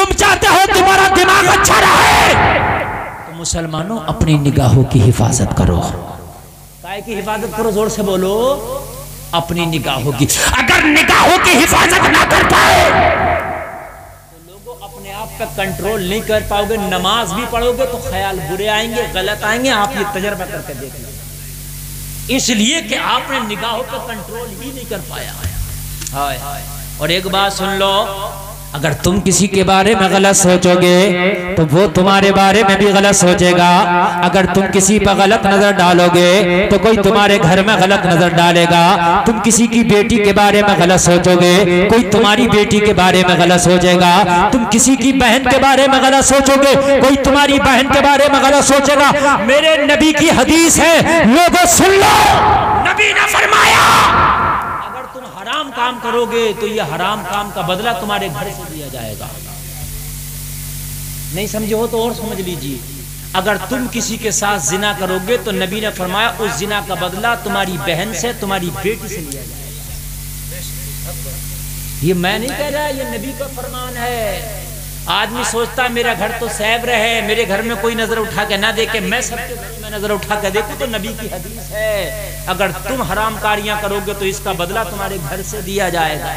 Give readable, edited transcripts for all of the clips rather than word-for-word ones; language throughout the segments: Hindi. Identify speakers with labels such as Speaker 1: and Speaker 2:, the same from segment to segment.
Speaker 1: तुम चाहते हो तुम्हारा दिमाग अच्छा रहे तो मुसलमानों अपनी निगाहों की हिफाजत करो। काय की हिफाजत करो? जोर से बोलो, अपनी निगाहों की। अगर निगाहों की हिफाजत ना कर पाए तो लोगों अपने आप पे कंट्रोल नहीं कर पाओगे। नमाज भी पढ़ोगे तो ख्याल बुरे आएंगे, गलत आएंगे। आप ये तजर्बा करके देख लो, इसलिए कि आपने निगाहों पे कंट्रोल ही नहीं कर पाया। हाय और एक बात सुन लो, अगर तुम किसी के बारे में गलत सोचोगे तो वो तुम्हारे बारे में भी गलत सोचेगा। अगर तुम किसी पर गलत नजर डालोगे तो कोई तुम्हारे घर में गलत नजर डालेगा। तुम किसी की बेटी के बारे में गलत सोचोगे, कोई तुम्हारी बेटी के बारे में गलत सोचेगा। तुम किसी की बहन के बारे में गलत सोचोगे, कोई तुम्हारी बहन के बारे में गलत सोचेगा। मेरे नबी की हदीस है, लोगों सुन लो, नबी ने फरमाया हराम काम करोगे तो ये हराम काम का बदला तुम्हारे घर से दिया जाएगा। नहीं समझे हो तो और समझ लीजिए, अगर तुम किसी के साथ जिना करोगे तो नबी ने फरमाया उस जिना का बदला तुम्हारी बहन से, तुम्हारी बेटी से लिया जाएगा। ये मैं नहीं कह रहा, ये नबी का फरमान है। आदमी सोचता है मेरा घर तो सैब रहे, मेरे घर में कोई नजर उठा के ना देखे, मैं सबके घर में नजर उठा के देखूं, तो नबी की हदीस है अगर तुम हराम कारियां करोगे तो इसका बदला तुम्हारे घर से दिया जाएगा।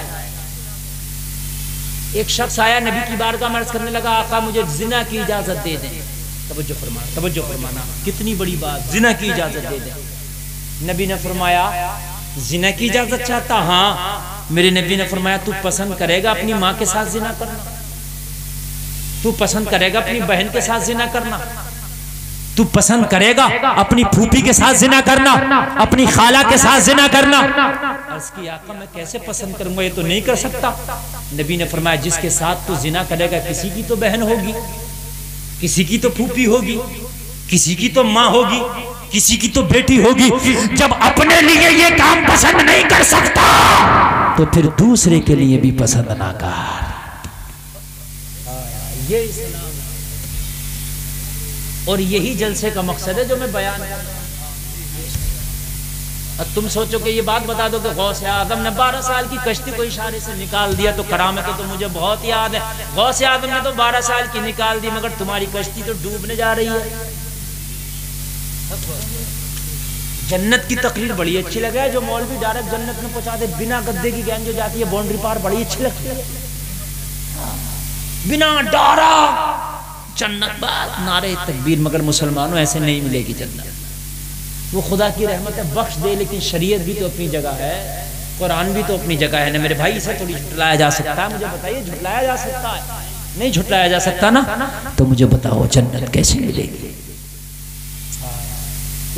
Speaker 1: एक शख्स आया नबी की बारगाह में अर्ज करने लगा, आका मुझे जिना की इजाजत दे दें। तवज्जो फरमाना, कितनी बड़ी बात, जिना की इजाजत दे दें। नबी ने फरमाया जिना की इजाजत चाहता? हाँ। मेरे नबी ने फरमाया तू पसंद करेगा अपनी माँ के साथ जिना करना? तू पसंद करेगा अपनी बहन के साथ जिना करना? तू पसंद करेगा अपनी फूफी के साथ जिना करना, अपनी खाला के साथ जिना करना? अर्ज़ की आका मैं कैसे पसंद करूंगा, ये तो नहीं कर सकता। नबी ने फरमाया जिसके साथ तू जिना करेगा किसी की तो बहन होगी, किसी की तो फूफी होगी, किसी की तो माँ होगी, किसी की तो बेटी होगी। जब अपने लिए ये काम पसंद नहीं कर सकता तो फिर दूसरे के लिए भी पसंद ना कर। ये इस्लाम और यही जलसे का मकसद है जो मैं बयान कर रहा हूं। तुम सोचो कि ये बात बता दो कि गौसे आदम ने 12 साल की कश्ती को इशारे से निकाल दिया तो करामत तो मुझे बहुत याद है। गौसे आदम ने तो 12 साल की निकाल दी, मगर तुम्हारी कश्ती तो डूबने जा रही है। जन्नत की तकरीर बड़ी अच्छी लगे, जो मौलवी डायरेक्ट जन्नत में पहुंचा दे बिना गद्दे की गैंग जो जाती है बाउंड्री पार, बड़ी अच्छी लगती है। बिना डारा जन्नत बात नारे तकबीर, मगर मुसलमानों ऐसे नहीं मिलेगी जन्नत। वो खुदा की रहमत है, बख्श दे, लेकिन शरीयत भी तो अपनी जगह है, कुरान भी तो अपनी जगह है ना मेरे भाई। इसे थोड़ी झुटलाया जा सकता है? मुझे बताइए, झुटलाया जा सकता है? नहीं झुटलाया जा सकता ना। तो मुझे बताओ जन्नत कैसे मिलेगी?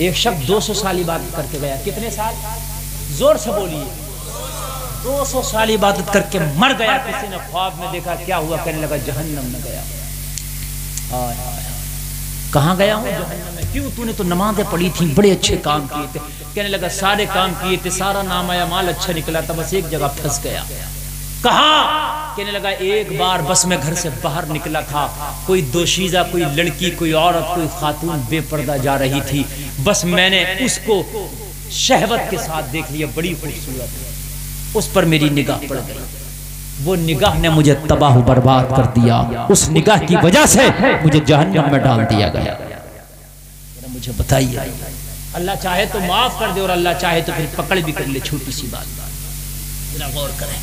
Speaker 1: एक शख्स 200 साल इबादत करके गया। कितने साल? जोर से बोलिए। 200 साल इबादत करके मर गया। किसी ने ख्वाब में देखा, क्या हुआ? कहने लगा जहन्नम में गया। कहाँ गया हूँ? जहन्नम में। क्यों? तूने तो नमाजें पढ़ी थी, बड़े अच्छे काम किए थे। कहने लगा सारे काम किए थे, सारा नाम आया, माल अच्छा निकला था, बस एक जगह फंस गया। कहाँ? कहने लगा एक बार बस मैं घर से बाहर निकला था, कोई दोशीजा, कोई लड़की, कोई औरत, कोई खातून बेपर्दा जा रही थी, बस मैंने उसको शहवत के साथ देख लिया, बड़ी खूबसूरत, उस पर मेरी निगाह पड़ गई। वो निगाह ने मुझे तबाह बर्बाद कर दिया। उस निगाह की वजह से मुझे जहन्नम में डाल दिया गया। मुझे बताइए, अल्लाह चाहे तो माफ कर दे और अल्लाह चाहे तो फिर पकड़ भी कर ले। छोटी सी बात, जरा गौर करें।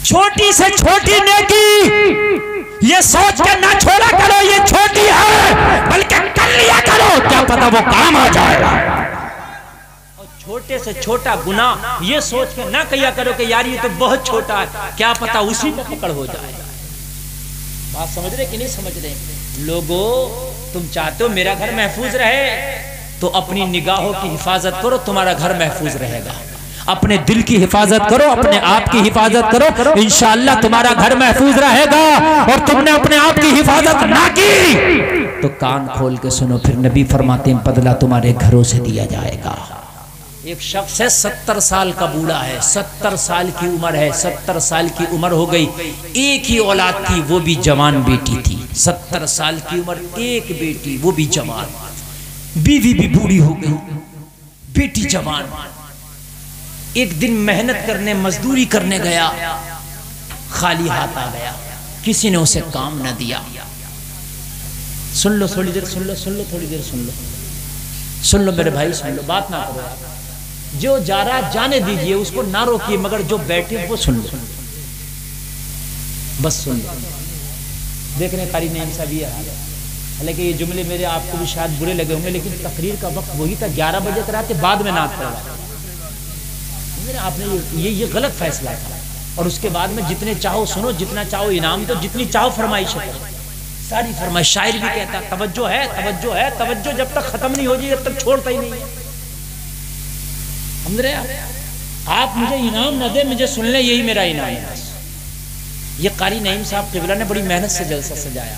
Speaker 1: छोटी से छोटी नेकी ये सोच के ना छोड़ा करो ये छोटी है, बल्कि कर लिया करो, क्या पता वो काम आ जाएगा। और छोटे से छोटा गुनाह ये सोच के ना किया करो कि यार ये तो बहुत छोटा है, क्या पता उसी में पकड़ हो जाए। बात समझ रहे कि नहीं समझ रहे? लोगों, तुम चाहते हो मेरा घर महफूज रहे तो अपनी निगाहों की हिफाजत करो, तुम्हारा घर महफूज रहेगा। अपने दिल की हिफाजत करो, अपने आप की हिफाजत करो, इंशाअल्लाह तुम्हारा घर महफूज रहेगा। और तुमने अपने आप की हिफाजत ना की तो कान खोल के सुनो, फिर नबी फरमाते हैं बदला तुम्हारे घरों से दिया जाएगा। एक शख्स है 70 साल का बूढ़ा है, 70 साल की उम्र है, 70 साल की उम्र हो गई, एक ही औलाद थी, वो भी जवान बेटी थी। 70 साल की उम्र, एक बेटी, वो भी जवान, बीवी भी बूढ़ी हो गई, बेटी जवान। एक दिन मेहनत करने, मजदूरी करने गया, खाली हाथ आ गया। किसी ने उसे काम न दिया। सुन लो थोड़ी देर, सुन लो थोड़ी देर, सुन लो मेरे भाई, सुन लो, बात ना करो। जो जा रहा जाने दीजिए, उसको ना रोकिए, मगर जो बैठे वो सुन लो, बस सुन लो। देख रहे कारी नईम साहब ये हाल है। हालांकि ये जुमले मेरे आपको भी शायद बुरे लगे होंगे, लेकिन तकरीर का वक्त वही था, 11 बजे कराते, बाद में नात करवाते। आपने ये गलत फैसला था। और उसके बाद में जितने चाहो सुनो, जितना चाहो इनाम दो, जितनी चाहो फरमाइश करो, सारी फरमाइश। शायर भी कहता है तवज्जो है, तवज्जो है, तवज्जो जब तक खत्म नहीं हो जाए जब तक छोड़ता ही नहीं है। समझ रहे आप मुझे इनाम न दे, मुझे सुन ले, यही मेरा इनाम है। ये कारी नईम साहब क़िबला ने बड़ी मेहनत से जलसा सजाया।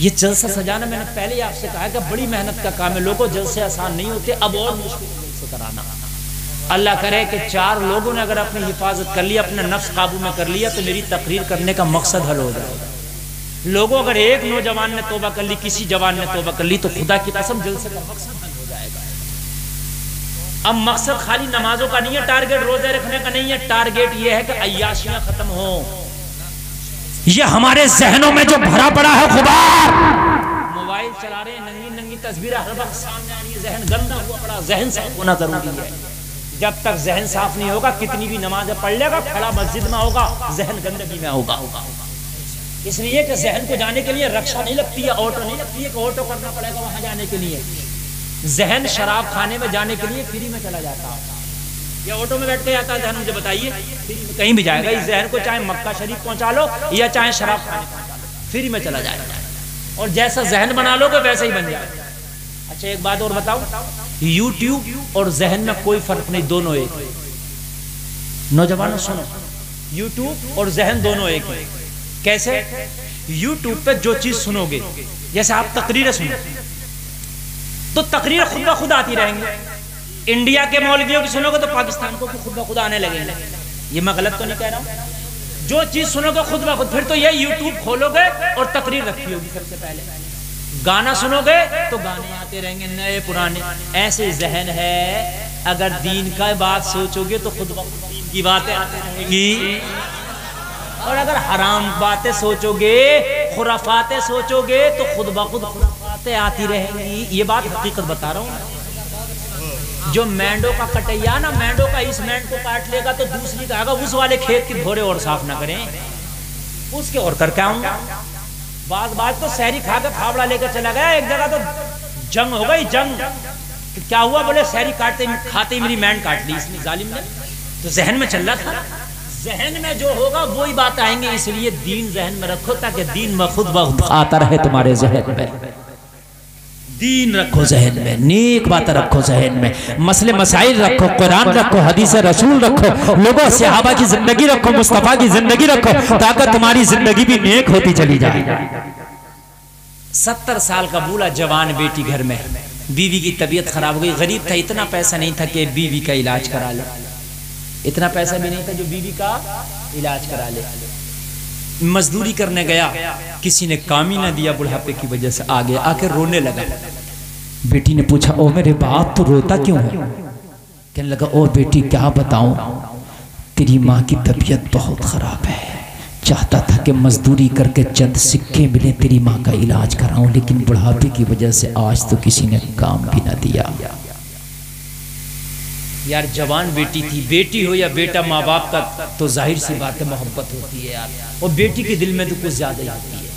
Speaker 1: ये जलसा सजाना मैंने पहले ही आपसे कहा कि बड़ी मेहनत का काम है। लोगों जलसे आसान नहीं होते, अब और मुश्किल से कराना। अल्लाह करे कि 4 लोगों ने अगर अपनी हिफाजत कर लिया, अपना नफ्स काबू में कर लिया, तो मेरी तकरीर करने का मकसद हल हो जाएगा। लोगों अगर एक नौजवान ने तौबा कर ली, किसी जवान ने तौबा कर ली, तो खुदा की कसम जलसे का मकसद हल हो जाएगा। अब मकसद खाली नमाजों का नहीं है, टारगेट रोजे रखने का नहीं है, टारगेट ये है कि अय्याशियां खत्म हो। ये हमारे जहनों में जो भरा पड़ा है गुबार, मोबाइल चला रहे हैं, नंगी नंगी तस्वीरें हर वक्त सामने आ रही है, जहन गंदा हुआ पड़ा। जहन साफ होना जरूरी है। जब तक जहन साफ नहीं होगा, कितनी भी नमाज पढ़ लेगा, खड़ा मस्जिद में होगा, जहन गंदगी में होगा। इसलिए कि जहन को जाने के लिए रक्षा नहीं लगती है, ऑटो नहीं लगती है कि ऑटो करना पड़ेगा वहां जाने के लिए। जहन शराब खाने में जाने के लिए फ्री में चला जाता है, या ऑटो में बैठ के जाता है। जहन मुझे बताइए, कहीं भी जाएगा। इस जहन को चाहे मक्का शरीफ पहुंचा लो या चाहे शराब खाने पहुंचा लो, फ्री में चला जाएगा। और जैसा जहन बना लोगे वैसे ही बन जाएगा। अच्छा एक बात और बताओ, यूट्यूब और जहन में कोई फर्क नहीं, दोनों एक। नौजवानों सुनो, यूट्यूब और जहन दोनों एक है। कैसे? यूट्यूब पे जो चीज सुनोगे, जैसे आप तकरीरें सुनो, तो तकरीर खुद ब खुद आती रहेंगी। इंडिया के मौलवियों की सुनोगे तो पाकिस्तान को खुद ब खुद आने लगेंगे। ये मैं गलत तो नहीं कह रहा हूं? जो चीज सुनोगे खुद ब खुद, फिर तो ये यूट्यूब खोलोगे और तकरीर रखी होगी सबसे पहले। गाना सुनोगे तो गाने आते रहेंगे नए पुराने। ऐसे जहन है, अगर दीन का बात सोचोगे तो खुद ब खुद दीन की बातें आती रहेंगी, और अगर हराम बातें सोचोगे, खुराफातें सोचोगे, तो खुद ब खुद खुराफातें आती रहेंगी। ये बात हकीकत बता रहा हूँ। जो मैंडो का कटैया ना, मैंडो का इस मैंड को काट लेगा तो दूसरी का आगा, उस वाले खेत की भोरे और साफ ना करें, उसके और करके आऊंगा। बाज तो शहरी खा के फावड़ा लेकर चला गया, एक जगह तो जंग हो गई। जंग क्या हुआ? बोले शहरी काटते खाते ही मेरी मैंड काट ली इसने, जालिम ने। तो जहन में चल रहा था, जहन में जो होगा वही बात आएंगे। इसलिए दीन जहन में रखो, ताकि दीन में खुद ब आता रहे तुम्हारे जहन में। दीन रखो जहन में, नेक बात रखो जहन में, मसले मसाइल रखो, कुरान रखो, हदीस रसूल रखो, लोगों सहाबा की जिंदगी रखो, मुस्तफा की जिंदगी रखो, ताकि तुम्हारी जिंदगी भी नेक होती चली जाए। 70 साल का बूढ़ा जवान बेटी घर में, बीवी की तबीयत खराब हो गई। गरीब था, इतना पैसा नहीं था कि बीवी का इलाज करा ले, इतना पैसा भी नहीं था जो बीवी का इलाज करा ले। मजदूरी करने गया, किसी ने काम ही ना दिया, बुढ़ापे की वजह से आगे आके रोने लगा। बेटी ने पूछा, ओ मेरे बाप तो रोता क्यों है? कहने लगा, ओ बेटी क्या बताऊं, तेरी माँ की तबीयत बहुत खराब है, चाहता था कि मजदूरी करके चंद सिक्के मिले, तेरी माँ का इलाज कराऊं, लेकिन बुढ़ापे की वजह से आज तो किसी ने काम भी ना दिया। यार जवान बेटी थी, बेटी हो या बेटा, माँ बाप का तो जाहिर सी बात है मोहब्बत होती है यार, और बेटी के दिल में तो कुछ ज्यादा ही होती है।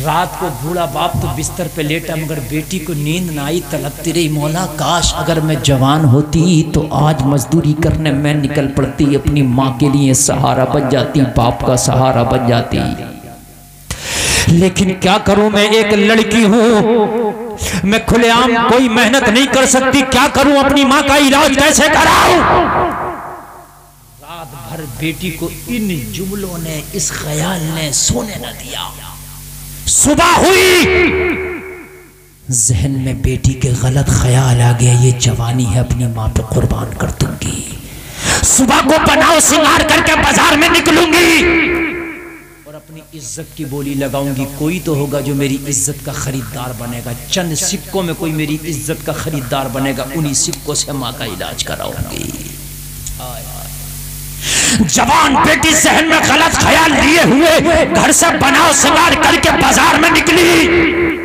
Speaker 1: रात को बूढ़ा बाप तो बिस्तर पे लेटा, मगर बेटी को नींद ना आई, तड़पती रही, मौला काश अगर मैं जवान होती तो आज मजदूरी करने में निकल पड़ती, अपनी माँ के लिए सहारा बन जाती, बाप का सहारा बन जाती। लेकिन क्या करूं, मैं एक लड़की हूं, मैं खुलेआम कोई मेहनत नहीं कर सकती, क्या करूं, अपनी मां का इलाज कैसे कराऊं? रात भर बेटी को इन जुमलों ने, इस ख्याल ने सोने न दिया। सुबह हुई, जहन में बेटी के गलत ख्याल आ गया, ये जवानी है अपनी मां पे कुर्बान कर दूंगी, सुबह को बनाओ सिंगार करके बाजार में निकलूंगी और अपनी इज्जत की बोली लगाऊंगी। कोई तो होगा जो मेरी इज्जत का खरीदार बनेगा, चंद सिक्कों में कोई मेरी इज्जत का खरीदार बनेगा, उन्हीं सिक्कों से माँ का इलाज कराऊंगी। जवान बेटी जहन में गलत ख्याल लिए
Speaker 2: लिए हुए घर से बनाओ श्रृंगार करके बाजार में निकली।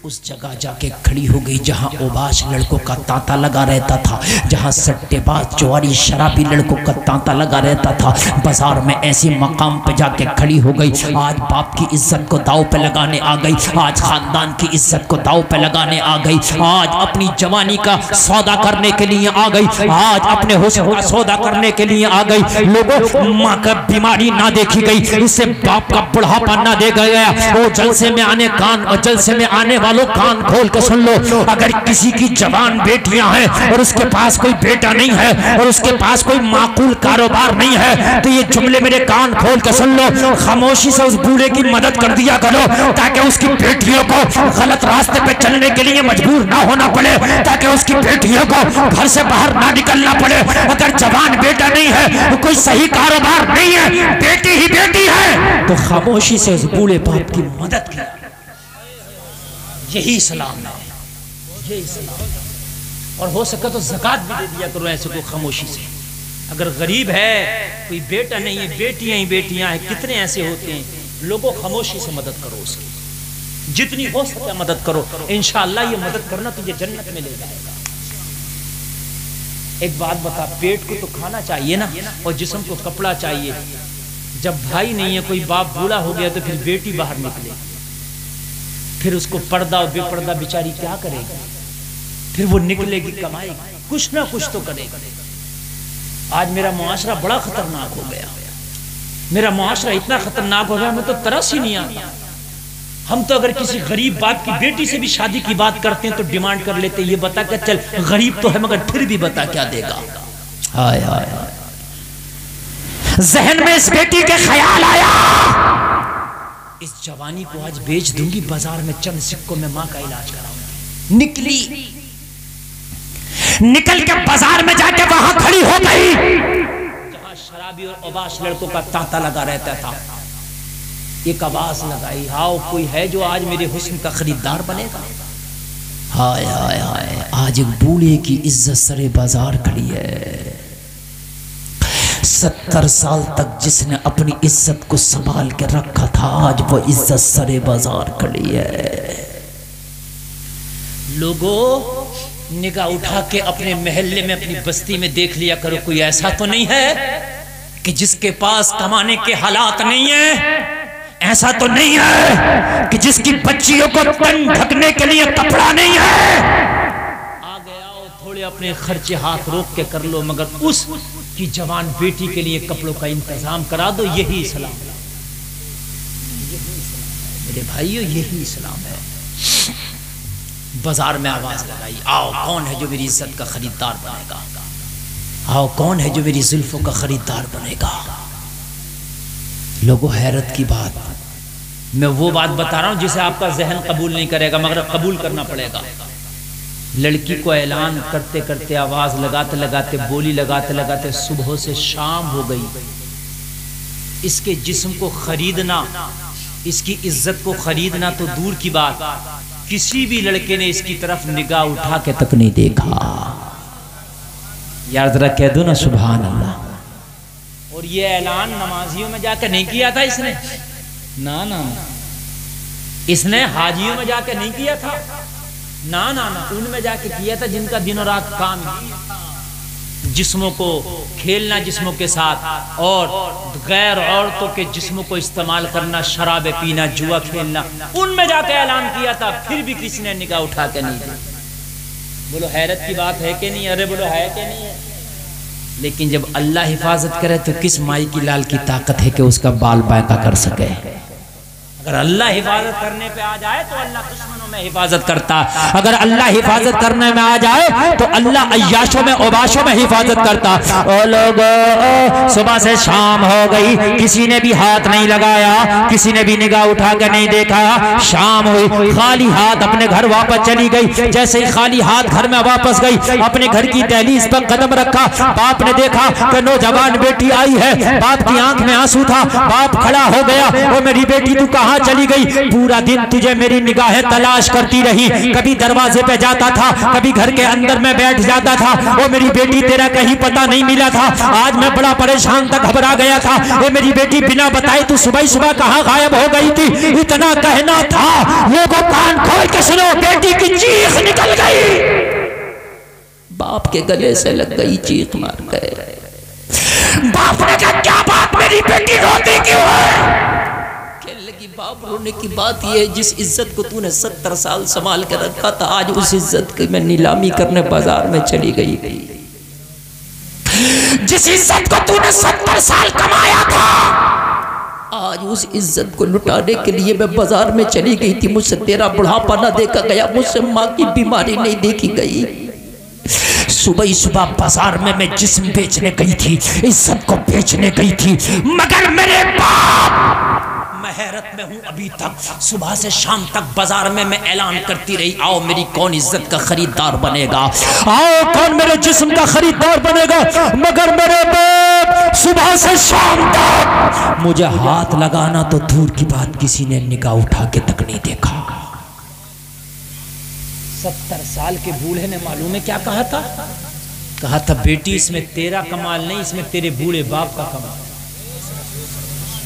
Speaker 2: उस जगह जाके खड़ी हो गई जहां ओबाश लड़कों का तांता लगा रहता था, जहां सट्टेबाज चौवारी शराबी लड़कों का तांता लगा रहता था। बाजार में ऐसे मकाम पे जाके खड़ी हो गई। आज बाप की इज्जत को दाव पे लगाने आ गई, आज खानदान की इज्जत को दाव पे लगाने आ गई, आज अपनी जवानी का सौदा करने के लिए आ गई, आज अपने हुस्न का सौदा करने के लिए आ गई। लोगों, माँ का बीमारी ना देखी गई, इससे बाप का बुढ़ापा ना देखा गया। वो जलसे में आने कान और जलसे में आने वालों कान खोल कर सुन लो, अगर किसी की जवान बेटियां हैं और उसके पास कोई बेटा नहीं है और उसके पास कोई माकूल कारोबार नहीं है, तो ये जुमले मेरे कान खोल कर सुन लो। खामोशी से उस बूढ़े की मदद कर दिया करो ताकि उसकी बेटियों को गलत रास्ते पे चलने के लिए मजबूर ना होना पड़े, ताकि उसकी बेटियों को घर से बाहर ना निकलना पड़े। अगर जवान बेटा नहीं है, कोई सही कारोबार नहीं है, बेटी ही बेटी है, तो खामोशी से उस बूढ़े बाप की मदद की। यही इस्लाम है, यही इस्लाम। और हो सके तो ज़कात भी दे दिया करो ऐसे को खामोशी से। अगर गरीब है, कोई बेटा नहीं है, बेटियां ही बेटियां हैं, कितने ऐसे होते हैं। लोगों, खामोशी से मदद करो उसकी, जितनी हो सके मदद करो। इंशाअल्लाह ये मदद करना तुझे जन्नत में ले जाएगा। एक बात बता, पेट को तो खाना चाहिए ना, और जिस्म को कपड़ा चाहिए। जब भाई नहीं है, कोई बाप बूढ़ा हो गया, तो फिर बेटी बाहर निकले, फिर उसको पर्दा और बेपर्दा बेचारी क्या करेगी? फिर वो निकलेगी, कमाएगी, कुछ ना कुछ तो करेगी। आज मेरा मुआशरा बड़ा खतरनाक हो गया, मेरा मुआशरा इतना खतरनाक हो गया, हमें तो तरस ही नहीं आता। हम तो अगर किसी गरीब बाप की बेटी से भी शादी की बात करते हैं तो डिमांड कर लेते, ये बता कर चल गरीब तो है मगर फिर भी बता क्या देगा। हाय हाय हाय, जहन में इस बेटी के ख्याल आया, इस जवानी को आज बेच दूंगी, बाजार में चंद सिक्कों में मां का इलाज कराऊंगी। निकली, निकल के बाजार में जाके वहां खड़ी हो गई जहां शराबी और ओबाश लड़कों का तांता लगा रहता था। एक आवाज लगाई, आओ कोई है जो आज मेरे हुस्न का खरीदार बनेगा। हाय हाय हाय, आज एक बूढ़े की इज्जत सरे बाजार खड़ी है। 70 साल तक जिसने अपनी इज्जत को संभाल के रखा था, आज वो इज्जत सरे बाजार खड़ी है। लोगों, निगाह उठा के अपने मोहल्ले में, अपनी बस्ती में देख लिया करो, कोई ऐसा तो नहीं है कि जिसके पास कमाने के हालात नहीं है, ऐसा तो नहीं है कि जिसकी बच्चियों को तन ढकने के लिए कपड़ा नहीं है। आ गया और थोड़े अपने खर्चे हाथ रोक के कर लो, मगर उस की जवान बेटी के लिए कपड़ों का इंतजाम करा दो। यही इस्लाम है मेरे भाइयों, यही इस्लाम है। बाजार में आवाज लगाई, आओ कौन है जो मेरी इज्जत का खरीदार बनेगा, आओ कौन है जो मेरी जुल्फों का खरीदार बनेगा। लोगों, हैरत की बात, मैं वो बात बता रहा हूं जिसे आपका जहन कबूल नहीं करेगा, मगर कबूल करना पड़ेगा। लड़की को ऐलान करते करते, आवाज लगाते लगाते, बोली लगाते लगाते सुबह से शाम हो गई। इसके जिस्म को खरीदना, इसकी इज्जत को खरीदना तो दूर की बात, किसी भी लड़के ने इसकी तरफ निगाह उठा के तक नहीं देखा। यार जरा कह दो ना सुभान अल्लाह। और ये ऐलान नमाजियों में जाकर नहीं किया था इसने, ना ना ना, इसने हाजियों में जाकर नहीं किया था, ना ना ना, उनमें जाके किया था जिनका दिनों रात काम जिस्मों को खेलना, जिस्मों के साथ, और गैर औरतों के जिस्मों को इस्तेमाल करना, शराब पीना, जुआ खेलना, उनमें जाके ऐलान किया था। फिर भी किसी ने निगाह उठा के नहीं दी। बोलो हैरत की बात है कि नहीं? अरे बोलो है कि नहीं है? लेकिन जब अल्लाह हिफाजत करे तो किस माई की लाल की ताकत है कि उसका बाल बांका कर सके। अगर अल्लाह हिफाजत करने पे आ जाए तो अल्लाह दुश्मनों में हिफाजत करता, अगर अल्लाह हिफाजत करने में आ जाए तो अल्लाह अय्याशों में ओबाशों में हिफाजत करता। ओ लोगों, सुबह से शाम हो गई, किसी ने भी हाथ नहीं लगाया, किसी ने भी निगाह उठा कर नहीं देखा। शाम हुई, खाली हाथ अपने घर वापस चली गई। जैसे ही खाली हाथ घर में वापस गई, अपने घर की दहलीज पर कदम रखा, बाप ने देखा कि नौजवान बेटी आई है। बाप की आंख में आंसू था। बाप खड़ा हो गया, ओ मेरी बेटी तू कहाँ चली गई? पूरा दिन तुझे मेरी निगाहें तलाश
Speaker 3: तलाश करती रही, कभी दरवाजे पे जाता था, कभी घर के अंदर में बैठ जाता था। वो मेरी बेटी तेरा कहीं पता नहीं मिला था। आज मैं बड़ा परेशान था, घबरा गया था। ये मेरी बेटी बिना बताए तू सुबह सुबह कहाँ गायब हो गई थी? इतना कहना था, लोगों कान खोल के सुनो, बेटी की चीख निकल गई, बाप के गले से लग गई, चीख मार गए। बाप ने कहा क्या बात, मेरी बेटी रोती क्यों है? कहने लगी बाप रोने की बात यह है, जिस इज्जत को तूने 70 साल संभाल के रखा था, आज उस इज्जत की मैं नीलामी करने बाजार में चली गई। जिस इज्जत को तूने 70 साल कमाया था, आज उस इज्जत को लुटाने के लिए मैं बाजार में चली गई थी। मुझसे तेरा बुढ़ापा ना देखा गया, मुझसे माँ की बीमारी नहीं देखी गई। सुबह सुबह बाजार में मैं जिस्म बेचने गई थी, इज्जत को बेचने गई थी, मगर मेरे बाप, मैं हैरत में हूं अभी तक। सुबह से शाम तक बाजार में मैं ऐलान करती रही, आओ मेरी कौन इज्जत का खरीदार बनेगा, आओ कौन मेरे जिस्म का खरीदार बनेगा, मगर मेरे बाप सुबह से शाम तक मुझे हाथ लगाना तो दूर की बात, किसी ने निगाह उठा के तक नहीं देखा।
Speaker 1: 70 साल के बूढ़े ने मालूम है क्या कहा था? कहा था बेटी इसमें तेरा कमाल नहीं, इसमें तेरे बूढ़े बाप का कमाल,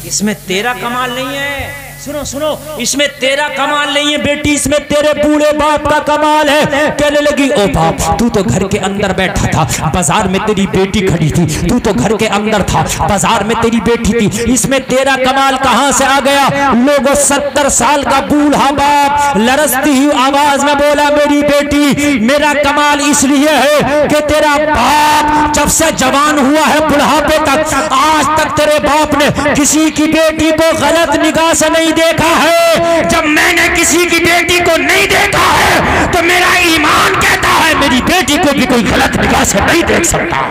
Speaker 1: इसमें तेरा कमाल नहीं है। सुनो सुनो, इसमें तेरा कमाल नहीं है बेटी, इसमें तेरे बूढ़े बाप का कमाल है। कहने लगी ओ बाप, तू तो घर के अंदर बैठा था, बाजार में तेरी बेटी खड़ी थी, तू तो घर के अंदर था, बाजार में तेरी बेटी थी, इसमें तेरा कमाल कहां से आ गया? लोगों 70 साल का बूढ़ा बाप लरसती हुई आवाज में बोला, मेरी बेटी मेरा कमाल इसलिए है कि तेरा बाप जब से जवान हुआ है बुढ़ापे तक, आज तक तेरे बाप ने किसी की बेटी को गलत निगाह से नहीं देखा है। जब मैंने किसी की बेटी को नहीं देखा है तो मेरा ईमान कहता है मेरी बेटी को भी कोई गलत निगाह से नहीं देख सकता।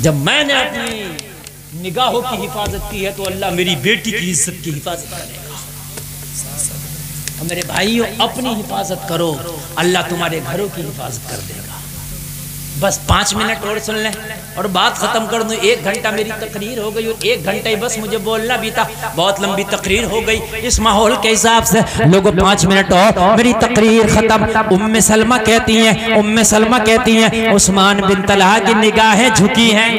Speaker 1: जब मैंने अपनी निगाहों की हिफाजत की है तो अल्लाह मेरी बेटी की इज्जत की हिफाजत करेगा। तो मेरे भाइयों, अपनी हिफाजत करो, अल्लाह तुम्हारे घरों की हिफाजत कर देगा। बस 5 मिनट और सुन लें और बात खत्म कर दूं। 1 घंटा मेरी तकरीर हो गई और 1 घंटा ही बस मुझे बोलना भी था, बहुत लंबी तकरीर हो गई। इस माहौल के हिसाब से
Speaker 3: लोगों 5 मिनट और मेरी तकरीर खत्म। उम्मे सलमा कहती हैं, उम्मे सलमा कहती हैं उस्मान बिन तलहा की निगाहें झुकी हैं।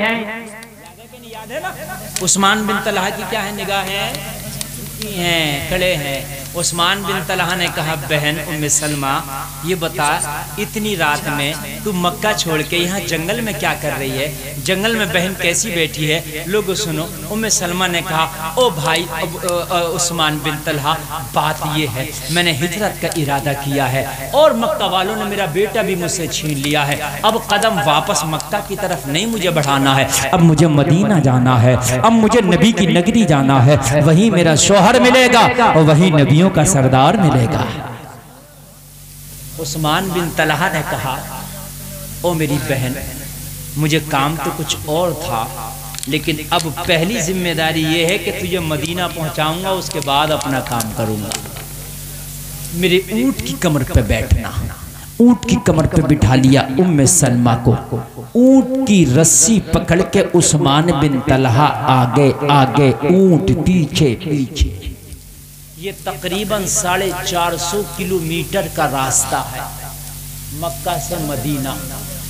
Speaker 1: याद है ना, उस्मान बिन तलहा की क्या है, निगाहें झुकी हैं, खड़े हैं। उस्मान बिन तलहा ने कहा, बहन उम्मे सलमा ये बता, इतनी रात में तू मक्का छोड़ के यहाँ जंगल में क्या कर रही है? जंगल में बहन कैसी बैठी है? लोगों सुनो। उम्मे सलमा ने कहा, ओ भाई उस्मान बिन तलहा, बात ये है मैंने हिजरत का इरादा किया है और मक्का वालों ने मेरा बेटा भी मुझसे छीन लिया है। अब कदम वापस मक्का की तरफ नहीं मुझे बढ़ाना है,
Speaker 3: अब मुझे मदीना जाना है, अब मुझे नबी की नगरी जाना है, वहीं मेरा शौहर मिलेगा और वहीं नबियों का सरदार मिलेगा।
Speaker 1: उस्मान बिन तलहा ने कहा, ओ मेरी बहन, मुझे काम तो कुछ और था, लेकिन अब पहली जिम्मेदारी यह है कि तुझे मदीना पहुंचाऊंगा, उसके बाद अपना काम करूंगा। मेरे ऊंट की कमर पे बैठना।
Speaker 3: ऊंट की कमर पे बिठा लिया उम्मे सलमा को, ऊंट की रस्सी पकड़ के उस्मान बिन तलहा आगे आगे, ऊंट पीछे पीछे।
Speaker 1: ये तकरीबन 450 किलोमीटर का रास्ता है मक्का से मदीना।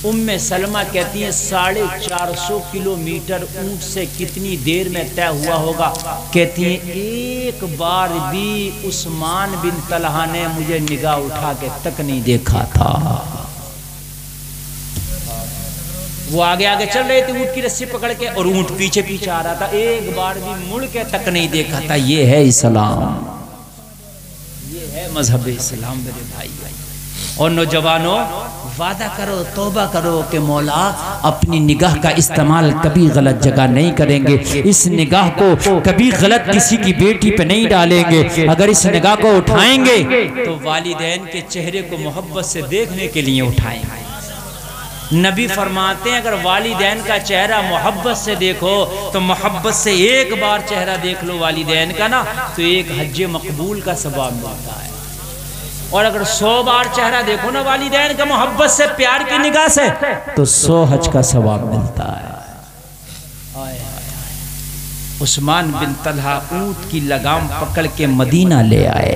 Speaker 1: उम्मे सलमा कहती है 450 किलोमीटर ऊंट से कितनी देर में तय हुआ होगा? कहती है एक बार भी उस्मान बिन तलहा ने मुझे निगाह उठा के तक नहीं देखा था। वो आगे आगे चल रहे थे ऊंट की रस्सी पकड़ के और ऊंट पीछे पीछे आ रहा था, एक बार भी मुड़ के तक नहीं देखा था।
Speaker 3: ये है इस्लाम,
Speaker 1: ये है मजहब इस्लाम मेरे भाई। और नौजवानों, वादा करो, तौबा करो कि मौला
Speaker 3: अपनी निगाह का इस्तेमाल कभी गलत जगह नहीं करेंगे, इस निगाह को कभी गलत किसी की बेटी पे नहीं डालेंगे। अगर इस निगाह को उठाएंगे
Speaker 1: तो वालिदैन के चेहरे को मोहब्बत से देखने के लिए उठाएंगे। नबी फरमाते हैं, अगर वालिदैन का चेहरा मोहब्बत से देखो तो मोहब्बत से एक बार चेहरा देख लो वालिदैन का ना, तो एक हज मकबूल का सवाब मिलता है। और अगर 100 बार चेहरा देखो ना वालिदैन का मोहब्बत से, प्यार की निगाह से,
Speaker 3: तो 100 हज का सवाब मिलता है।
Speaker 1: उस्मान बिन तलहा ऊंट की लगाम पकड़ के मदीना ले आए।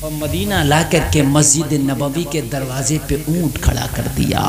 Speaker 3: और मदीना ला करके मस्जिद नबवी के दरवाजे पे ऊंट खड़ा कर दिया।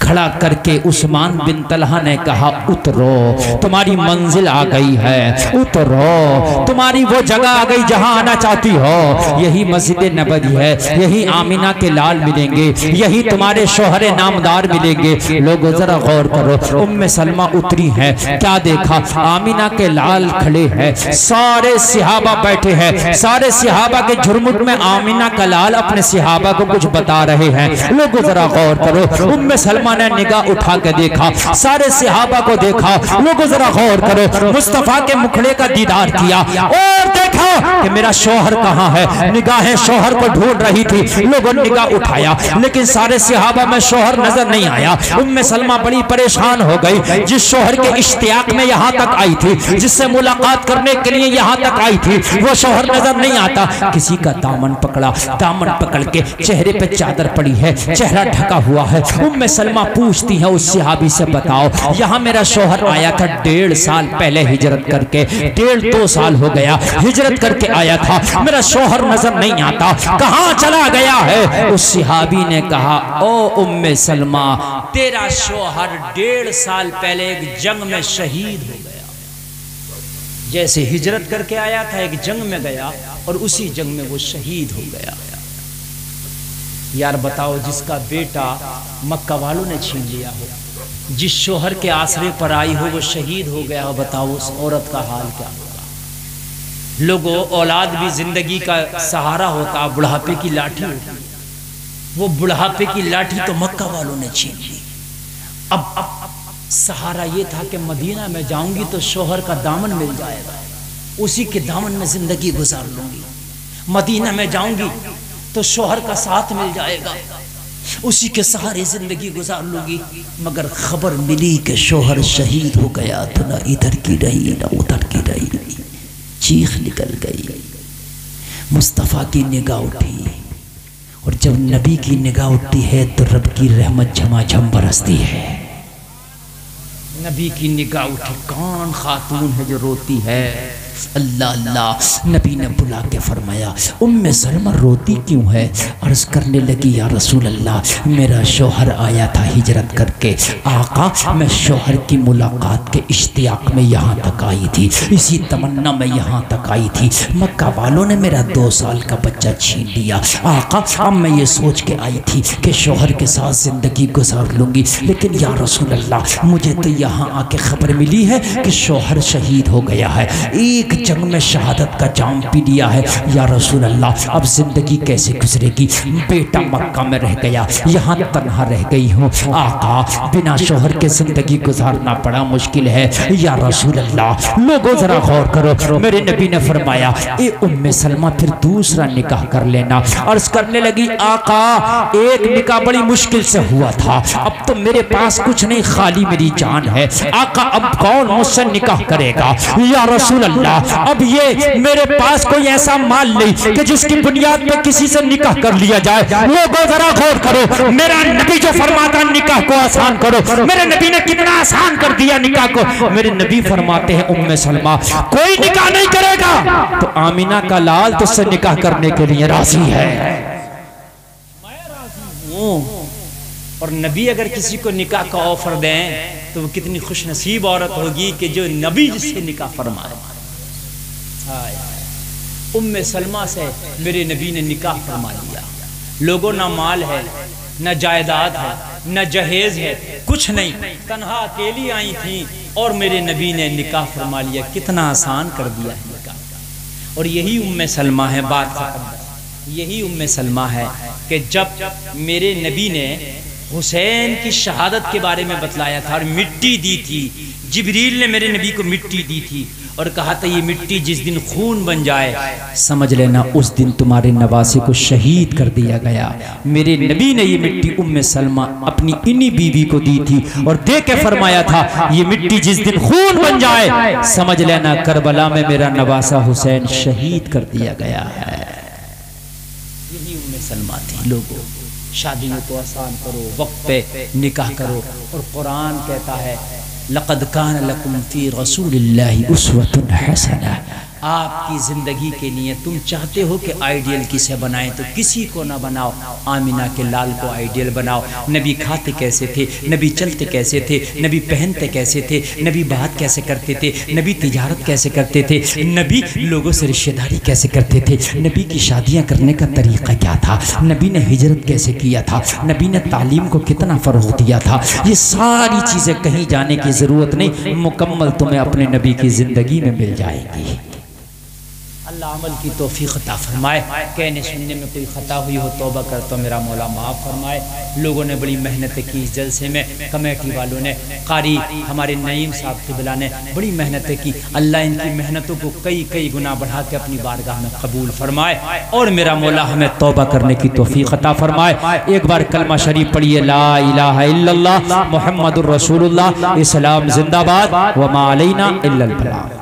Speaker 3: खड़ा करके उस्मान बिन तलहा ने कहा उतरो, तुम्हारी मंजिल आ गई है, उतरो, तुम्हारी वो जगह आ गई जहां आना चाहती हो। यही मस्जिद नबवी है, यही आमिना के लाल मिलेंगे, यही तुम्हारे शोहरे नामदार मिलेंगे। लोगों जरा गौर करो, उम्मे सलमा उतरी है, क्या देखा? आमिना के लाल खड़े हैं, सारे सिहाबा बैठे हैं, सारे सिहाबा के झुरमुट में आमिना का लाल अपने सिहाबा को कुछ बता रहे हैं। लोगों जरा गौर करो, उम्मे सलमा ने निगाह उठा के देखा, सारे सहाबा को देखा। लोगों जरा गौर करो, मुस्तफा के मुखड़े का दीदार किया और देखा कि मेरा शौहर कहाँ है। निगाहें शौहर को ढूंढ रही थी। लोगों ने निगाह उठाया लेकिन सारे सहाबा में शौहर नजर नहीं आया। उम्मे सलमा बड़ी परेशान हो गई। जिस शौहर के इश्तियाक में यहाँ तक आई थी, जिससे मुलाकात करने के लिए यहाँ तक आई थी, वो शौहर नजर नहीं आता। किसी का दामन पकड़ा, दामन पकड़ के चेहरे पे चादर पड़ी है, चेहरा ढका हुआ है। उम्मे सलमा पूछती है उस सहाबी से, बताओ यहाँ मेरा शौहर आया था 1.5 साल पहले हिजरत करके, 1.5-2 साल हो गया हिजरत करके आया था, मेरा शौहर नजर नहीं आता, कहाँ चला गया है? उस सहाबी ने कहा, ओ उम्मे सलमा, तेरा शौहर 1.5 साल पहले एक जंग में शहीद हो गया। जैसे हिजरत करके आया था एक जंग में गया और उसी जंग में वो शहीद हो गया। यार बताओ, जिसका बेटा मक्का वालों ने छीन लिया हो, जिस शोहर के आसरे पर आई हो वो शहीद हो गया हो, बताओ उस औरत का हाल क्या होगा? लोगों, औलाद भी जिंदगी का सहारा होता, बुढ़ापे की लाठी होती। वो बुढ़ापे की लाठी तो मक्का वालों ने छीन ली। अब सहारा ये था कि मदीना में जाऊंगी तो शोहर का दामन मिल जाएगा, उसी के दामन में जिंदगी गुजार लूंगी। मदीना में जाऊंगी तो शोहर का साथ मिल जाएगा, उसी के सहारे जिंदगी गुजार लूंगी। मगर खबर मिली कि शोहर शहीद हो गया तो ना इधर की रही ना उधर की रही, चीख निकल गई। मुस्तफ़ा की निगाह उठी और जब नबी की निगाह उठती है तो रब की रहमत झमाझम बरसती है। नबी की निगाह उठी, कौन खातून है जो रोती है? अल्लाह अल्लाह। नबी ने बुला के फरमाया, उम्मे सलमा रोती क्यों है? अर्ज करने लगी, या रसूल अल्लाह, मेरा शौहर आया था हिजरत करके। आका, मैं शौहर की मुलाकात के इश्तियाक में यहाँ तक आई थी, इसी तमन्ना में यहाँ तक आई थी। मक्का वालों ने मेरा 2 साल का बच्चा छीन लिया। आका, अब मैं ये सोच के आई थी कि शौहर के साथ ज़िंदगी गुजार लूँगी, लेकिन या रसूल अल्लाह, मुझे तो यहाँ आके खबर मिली है कि शौहर शहीद हो गया है, एक जंग में शहादत का जाम पी लिया है। या रसूल अल्लाह, अब जिंदगी कैसे गुजरेगी? बेटा मक्का में रह गया, यहाँ तन्हा रह गई हूँ। आका, बिना शौहर के जिंदगी गुजारना बड़ा मुश्किल है। या रसूल अल्लाह, लोगों जरा गौर करो, मेरे नबी ने फरमाया, ए उम्मे सलमा, फिर दूसरा निकाह कर लेना। अर्ज करने लगी, आका, एक निकाह बड़ी मुश्किल से हुआ था, अब तो मेरे पास कुछ नहीं, खाली मेरी जान है। आका, अब कौन मुझसे निकाह करेगा? या रसूल अल्लाह, अब ये मेरे पास कोई ऐसा माल नहीं कि जिसकी बुनियाद पे किसी से निकाह कर लिया जाए। लोगों जरा गौर करो, मेरा नबी जो फरमाता निकाह को आसान करो, मेरे नबी ने कितना आसान कर दिया निकाह को। मेरे नबी फरमाते हैं, उम्मे सलमा, कोई निकाह नहीं करेगा तो आमिना का लाल तुझसे निकाह करने के लिए राजी है। मैं राजी हूँ। और नबी अगर किसी को निकाह का ऑफर दें तो वो कितनी खुशनसीब औरत होगी कि जो नबी जिससे निकाह फरमाए। उम्मे सलमा से मेरे नबी ने निकाह फरमा लिया। लोगों, ना माल है, न जायदाद है, न जहेज है, कुछ नहीं, तन्हा अकेली आई थी और मेरे नबी ने निकाह फरमा लिया। कितना आसान कर दिया है निकाह। और यही उम्मे सलमा है, बात खत्म। यही उम्मे सलमा है कि जब मेरे नबी ने हुसैन की शहादत के बारे में बतलाया था और मिट्टी दी थी, जिब्रील ने मेरे नबी को मिट्टी दी थी और कहा था, ये मिट्टी जिस दिन खून बन जाए समझ लेना उस दिन तुम्हारे नवासे को शहीद कर दिया गया। मेरे नबी ने ये मिट्टी उम्मे सलमा अपनी इन्हीं बीवी को दी थी और दे के फरमाया था, ये मिट्टी जिस दिन खून बन जाए समझ लेना करबला में मेरा नवासा हुसैन शहीद कर दिया गया है। यही उम्मे सलमा थी। लोगों, शादियों को आसान करो, वक्त पे निकाह करो। और कुरान कहता है, लक़द कान लकुम फ़ी रसूलिल्लाहि उस्वतुन हसना।
Speaker 1: आपकी ज़िंदगी के लिए तुम चाहते हो कि आइडियल किसे बनाएं तो किसी को ना बनाओ, आमिना के लाल को आइडियल बनाओ। नबी खाते कैसे थे, नबी चलते कैसे थे, नबी पहनते कैसे थे, नबी बात कैसे करते थे, नबी तिजारत कैसे करते थे, नबी लोगों से रिश्तेदारी कैसे करते थे, नबी की शादियाँ करने का तरीक़ा क्या था, नबी ने हिजरत कैसे किया था, नबी ने तालीम को कितना फ़रोग़ दिया था। ये सारी चीज़ें कहीं जाने की ज़रूरत नहीं, मुकम्मल तुम्हें अपने नबी की ज़िंदगी में मिल जाएगी। अल्लाह अमल की तौफीक अता फरमाए। कहने सुनने में कोई ख़ता हुई हो तौबा कर तो मेरा मौला माफ़ फरमाए। लोगों ने बड़ी मेहनत की इस जलसे में, कमेटी वालों ने, कारी हमारे नईम साहब क़िबला ने बड़ी मेहनत की। अल्लाह इनकी मेहनतों को कई कई गुना बढ़ा के अपनी बारगाह में कबूल फरमाए और मेरा मौला हमें तौबा करने की तौफीक अता फरमाए। एक बार कलमा शरीफ पढ़िए, ला इलाहा इल्लल्लाह मुहम्मदुर रसूलुल्लाह, इस्लाम जिंदाबाद व मा अलैना इल्लल बलाग।